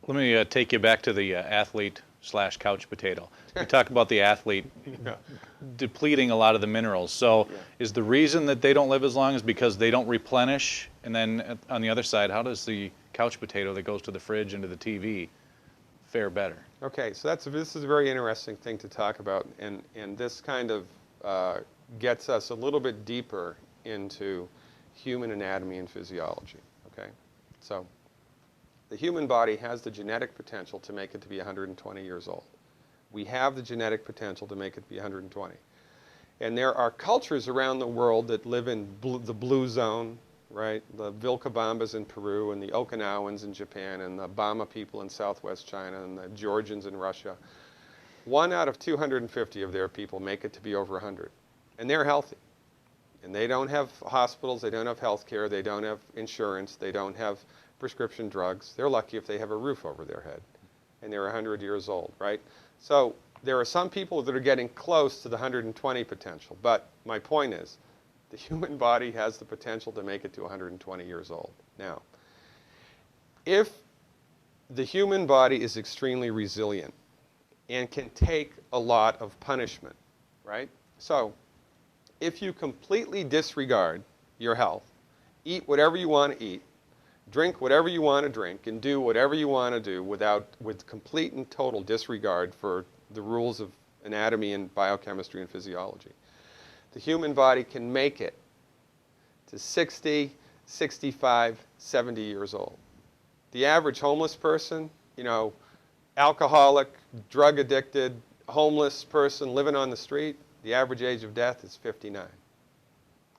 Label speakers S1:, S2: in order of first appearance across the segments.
S1: Let me take you back to the athlete slash couch potato. We talk about the athlete
S2: Yeah.
S1: depleting a lot of the minerals. So
S2: Yeah.
S1: is the reason that they don't live as long is because they don't replenish? And then on the other side, how does the couch potato that goes to the fridge and to the TV fare better?
S2: Okay, so this is a very interesting thing to talk about, and this kind of gets us a little bit deeper into human anatomy and physiology. Okay, so the human body has the genetic potential to make it to be 120 years old. We have the genetic potential to make it be 120. And there are cultures around the world that live in the blue zone, right? The Vilcabambas in Peru and the Okinawans in Japan and the Bama people in southwest China and the Georgians in Russia. 1 out of 250 of their people make it to be over 100. And they're healthy. And they don't have hospitals, they don't have health care, they don't have insurance, they don't have prescription drugs. They're lucky if they have a roof over their head. And they're 100 years old, right? So there are some people that are getting close to the 120 potential. But my point is, the human body has the potential to make it to 120 years old. Now, if the human body is extremely resilient and can take a lot of punishment, right? So if you completely disregard your health, eat whatever you want to eat, drink whatever you want to drink, and do whatever you want to do with complete and total disregard for the rules of anatomy and biochemistry and physiology, the human body can make it to 60, 65, 70 years old. The average homeless person, you know, alcoholic, drug addicted, homeless person living on the street, the average age of death is 59.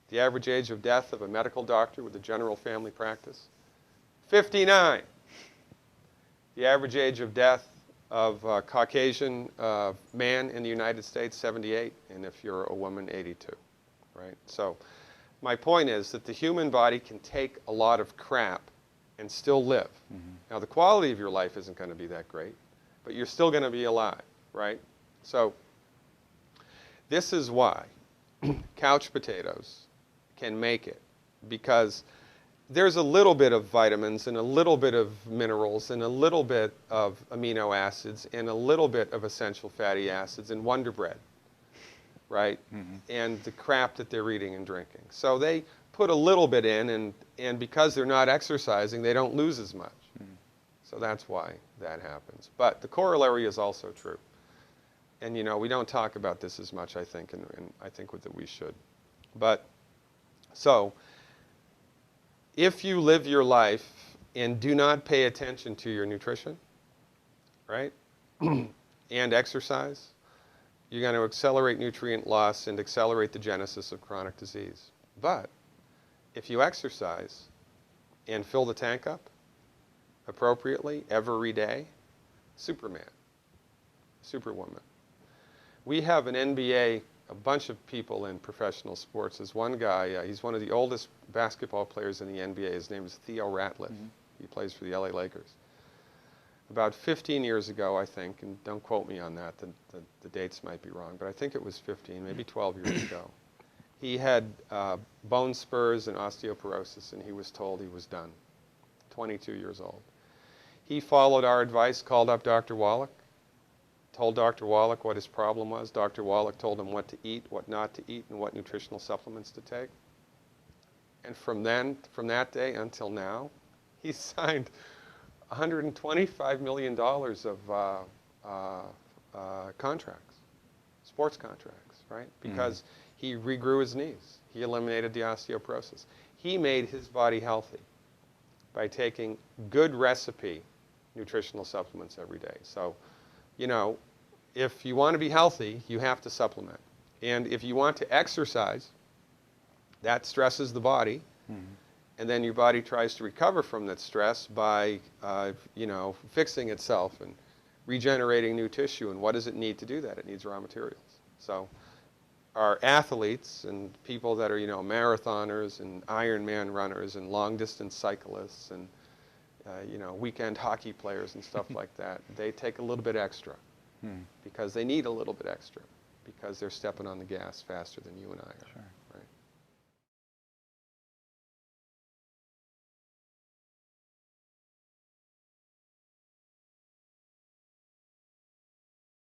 S2: The average age of death of a medical doctor with a general family practice, 59. The average age of death of a Caucasian man in the United States, 78, and if you're a woman, 82, right? So my point is that the human body can take a lot of crap and still live. Mm-hmm. Now, the quality of your life isn't going to be that great, but you're still going to be alive, right? So this is why couch potatoes can make it, because there's a little bit of vitamins and a little bit of minerals and a little bit of amino acids and a little bit of essential fatty acids in Wonder Bread, right? Mm-hmm. And the crap that they're eating and drinking. So they put a little bit in, and because they're not exercising, they don't lose as much. Mm-hmm. So that's why that happens. But the corollary is also true. And, you know, we don't talk about this as much, I think, and I think that we should. But so if you live your life and do not pay attention to your nutrition, right, and exercise, you're going to accelerate nutrient loss and accelerate the genesis of chronic disease. But if you exercise and fill the tank up appropriately every day, Superman, Superwoman. We have an NBA, a bunch of people in professional sports. There's one guy, he's one of the oldest basketball players in the NBA. His name is Theo Ratliff. Mm-hmm. He plays for the LA Lakers. About 15 years ago, I think, and don't quote me on that, the dates might be wrong, but I think it was 15, maybe 12 years ago. He had bone spurs and osteoporosis, and he was told he was done, 22 years old. He followed our advice, called up Dr. Wallach, told Dr. Wallach what his problem was. Dr. Wallach told him what to eat, what not to eat, and what nutritional supplements to take. And from that day until now, he's signed $125 million of contracts, sports contracts, right? Because he regrew his knees. He eliminated the osteoporosis. He made his body healthy by taking good recipe nutritional supplements every day. So, you know, if you want to be healthy, you have to supplement. And if you want to exercise, that stresses the body. Mm-hmm. And then your body tries to recover from that stress by, you know, fixing itself and regenerating new tissue. And what does it need to do that? It needs raw materials. So our athletes and people that are, you know, marathoners and Ironman runners and long-distance cyclists and, you know, weekend hockey players and stuff like that, they take a little bit extra because they need a little bit extra because they're stepping on the gas faster than you and I are. Sure.